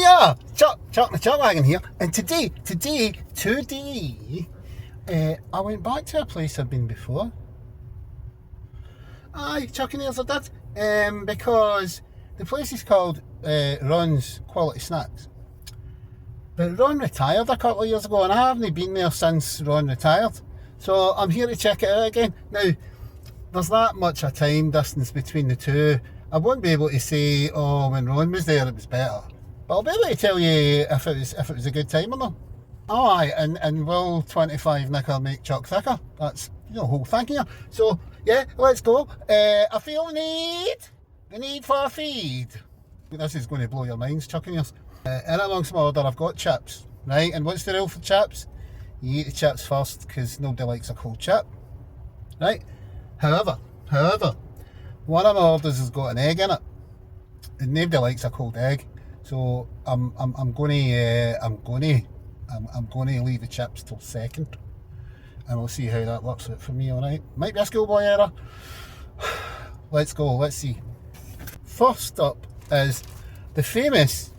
Hiya! Chuck the Chuck Wagon here. And today, I went back to a place I've been before. Aye, Chuckaneers I did. Because the place is called Ron's Quality Snacks. But Ron retired a couple of years ago and I haven't been there since Ron retired. So I'm here to check it out again. Now, there's that much a time distance between the two. I won't be able to say, oh, when Ron was there it was better. But I'll be able to tell you if it was a good time or not. Oh aye, and will 25 knicker make Chuck thicker? That's the whole thing here. So yeah, let's go. I feel the need for a feed. This is going to blow your minds, Chuckaneers. In amongst my order I've got chips, right? And what's the rule for chips? You eat the chips first because nobody likes a cold chip, right? However, one of my orders has got an egg in it, and nobody likes a cold egg. So I'm going to leave the chips till second, and we'll see how that works out for me. All right, might be a schoolboy error. Let's go. Let's see. First up is the famous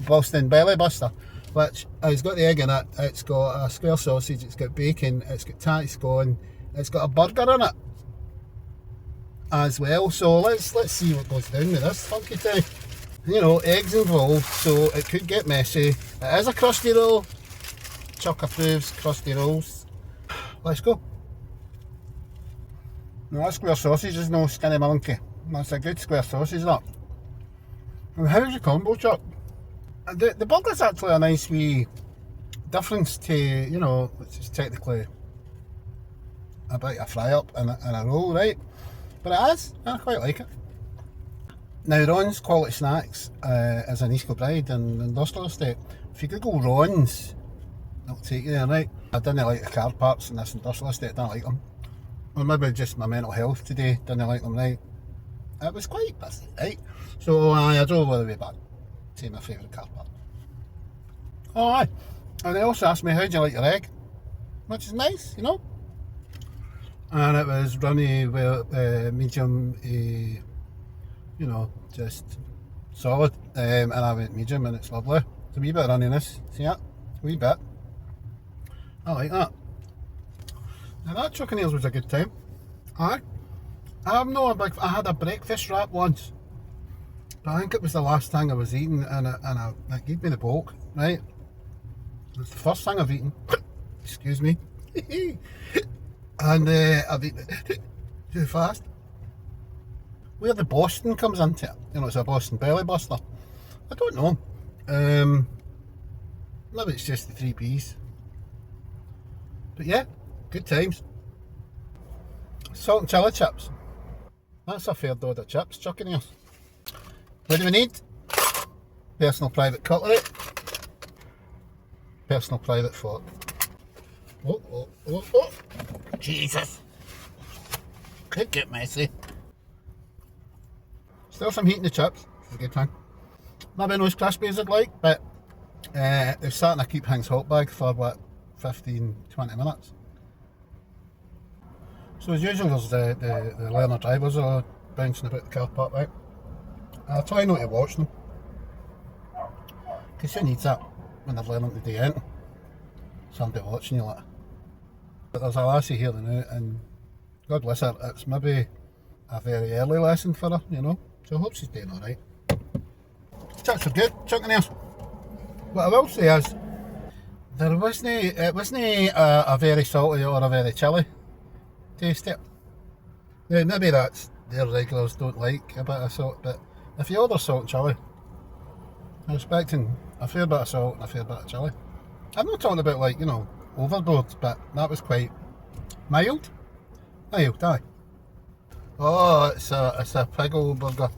Boston Belly Buster, which has got the egg in it. It's got a square sausage. It's got bacon. It's got tatty scone. It's got a burger in it as well. So let's see what goes down with this funky thing. You know, eggs involved, so it could get messy. It is a crusty roll. Chuck approves crusty rolls. Let's go. Now that square sausage is no skinny monkey. That's a good square sausage, that. And how's the combo, Chuck? The burger's actually a nice wee difference to, you know, which is technically a bit of a fry up and a roll, right? But it is, I quite like it. Now Ron's Quality Snacks is in Kilbride in the industrial estate. If you Google Ron's, it'll take you there, right? I didn't like the car parks in this industrial estate, I didn't like them. Or maybe just my mental health today, didn't like them, right? It was quite busy, right? So I drove all the way back to my favourite car park. Oh aye, and they also asked me how do you like your egg, which is nice, you know. And it was runny with medium, you know, just solid, and I went medium and it's lovely. It's a wee bit of runniness, see that? A wee bit. I like that. Now that Chuckaneers was a good time. Aye. I had a breakfast wrap once, but I think it was the last thing I was eating and it gave me the bulk, right? It's the first thing I've eaten, excuse me, and I've eaten it too fast. Where the Boston comes into it, you know, it's a Boston Belly Buster. I don't know. Maybe it's just the 3 Bs. But yeah, good times. Salt and chilli chips. That's a fair load of chips, Chuckaneers. What do we need? Personal private cutlery. Personal private fork. Oh. Jesus. Could get messy. Still some heat in the chips, it's a good thing. Maybe not as crispy as I'd like, but they're starting to keep things hot bag for what, 15-20 minutes. So as usual there's the learner drivers are bouncing about the car park, right? I'll try not to watch them, because who needs that when they're learning to do anything? Somebody watching you like. But there's a lassie here now and God bless her, it's maybe a very early lesson for her, you know. So I hope she's doing alright. Chips are good, Chuckaneers. What I will say is, it wasn't a very salty or a very chilly taste it. Now maybe that's their regulars don't like a bit of salt, but if you order salt and chilli, I'm expecting a fair bit of salt and a fair bit of chilli. I'm not talking about like, you know, overboard, but that was quite mild. Mild, aye. Oh, it's a piggle burger.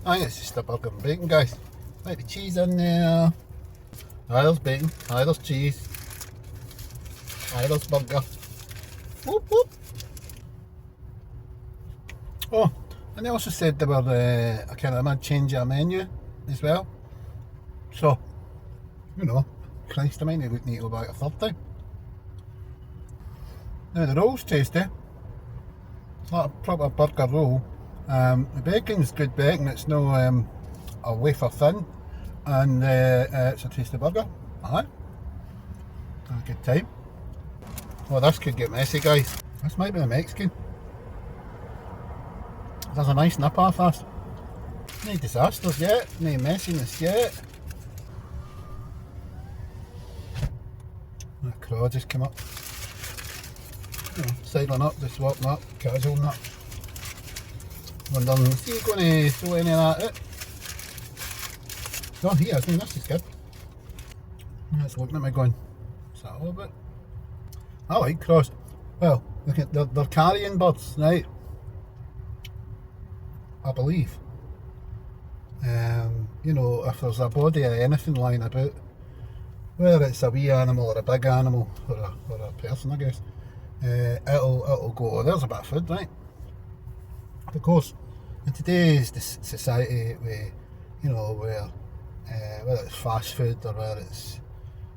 I think it's just a burger and bacon, guys. Might be cheese in there. Aye, there's bacon. Aye, there's cheese. Aye, there's burger. Whoop whoop. Oh, and they also said they were a kind of change of menu as well. So, you know, Christ, I might need to go back a third time. Now the roll's tasty. It's like a proper burger roll. The bacon's good bacon, it's no a wafer thin. and it's a tasty burger. Aye. Had a good time. Well, this could get messy, guys. This might be a Mexican. There's a nice nip off this. No disasters yet, no messiness yet. A crow just came up. Sidling up, just walking up, casual up. Wondering, is he going to throw any of that out? No, he hasn't, this is good. It's looking at me going, is that all of it? I like crows. Well, look at, they're carrion birds, right? I believe. You know, if there's a body of anything lying about, whether it's a wee animal or a big animal or a person, I guess, it'll go, oh, there's a bit of food, right? Of course, in today's society, you know, where whether it's fast food or whether it's,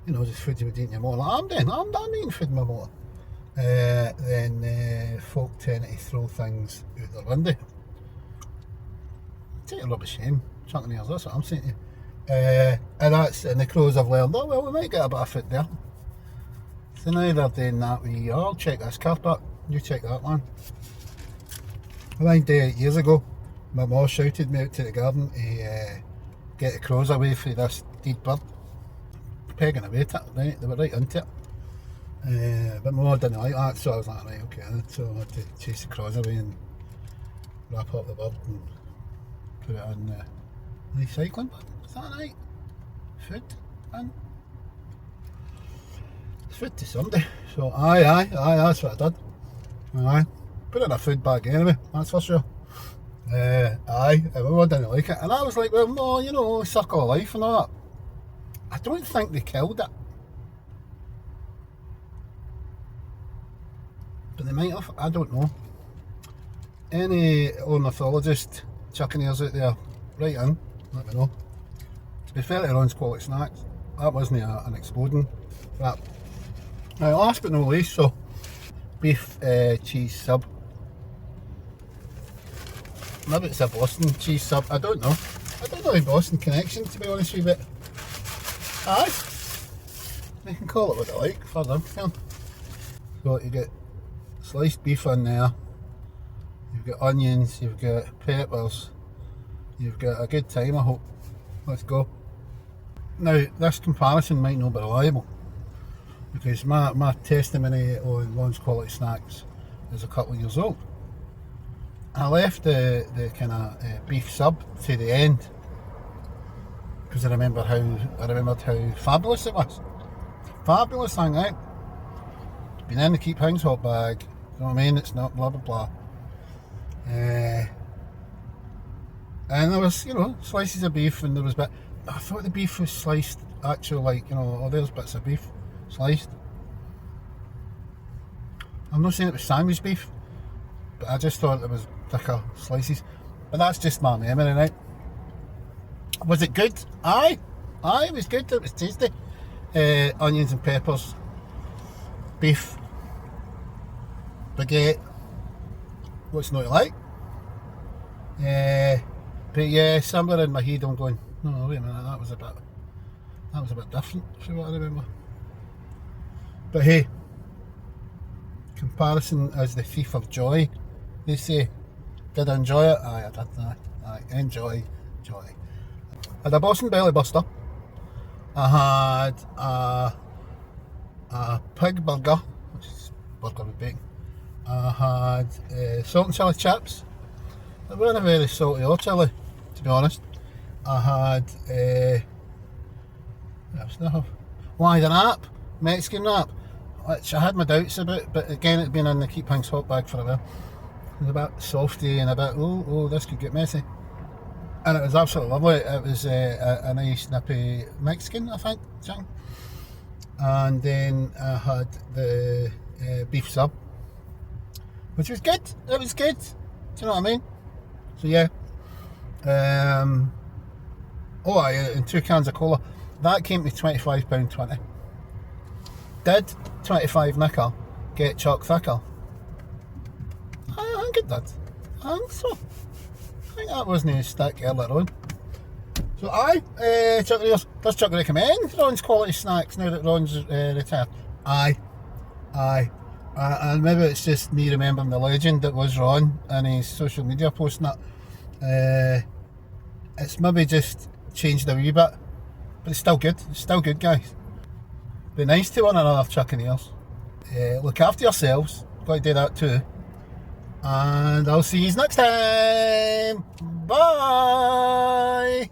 you know, just food you would eat in your motor, like I'm eating food in my motor, then folk tend to throw things out their window. Take a rubbish shame, Chuckaneers, that's what I'm saying to you. And the crows have learned, oh well, we might get a bit of food there. So now they're doing that, I'll check this car park, you check that one. I think 8 years ago, my mum shouted me out to the garden to get the crows away from this dead bird. Pegging away at it, right? They were right into it. But my mum didn't like that, so I was like, right, okay. So I had to chase the crows away and wrap up the bird and put it in the recycling bin. Is that right? Food bin? It's food to somebody. So aye, that's what I did. Aye. Put it in a food bag anyway, that's for sure. Aye, everyone didn't like it. And I was like, well, no, you know, circle of life and all that. I don't think they killed it. But they might have, I don't know. Any ornithologist, Chuckaneers out there, write in, let me know. To be fair to Ron's Quality Snacks, that wasn't an exploding crap. Now, last but not least, so beef cheese sub. Maybe it's a Boston cheese sub, I don't know. I don't know a Boston connection, to be honest with you, but aye, they can call it what they like, for them. So you get sliced beef in there, you've got onions, you've got peppers, you've got a good time, I hope. Let's go. Now, this comparison might not be reliable, because my testimony on Ron's Quality Snacks is a couple of years old. I left the kind of beef sub to the end because I remembered how fabulous it was. Fabulous thing, right? Been in the Keep Things hot bag, you know what I mean? It's not blah blah blah. And there was, you know, slices of beef, and there was I thought the beef was sliced, actually, like, you know, oh, there's bits of beef sliced. I'm not saying it was sandwich beef, but I just thought it was thicker slices. But that's just my memory, right? Was it good? Aye, it was good, it was tasty. Onions and peppers, beef, baguette, what's not to like? But yeah, somewhere in my head I'm going, no, wait a minute, that was a bit different from what I remember. But hey, comparison is the thief of joy, they say. Did I enjoy it? Aye, I did. Aye, enjoy. I had a Boston belly buster. I had a pig burger, which is burger with bacon. I had salt and chilli chips. They weren't very salty or chilli, to be honest. I had what else did I have? Well, I had an app, Mexican wrap, which I had my doubts about, but again, it'd been in the Keep Things hot bag for a while. It was a bit softy and a bit, oh, this could get messy. And it was absolutely lovely. It was a nice nippy Mexican, I think, chicken. And then I had the beef sub, which was good. It was good. Do you know what I mean? So yeah. And 2 cans of cola. That came to £25.20. Did 25 nickel get chalk thicker? I think it did. I think so. I think that wasn't a stick earlier on. So aye, Chuckaneers, does Chuck recommend Ron's quality snacks now that Ron's retired? Aye, aye. And maybe it's just me remembering the legend that was Ron and his social media post and that. It's maybe just changed a wee bit, but it's still good. It's still good, guys. Be nice to one another, Chuckaneers. Look after yourselves. Got to do that too. And I'll see you next time. Bye.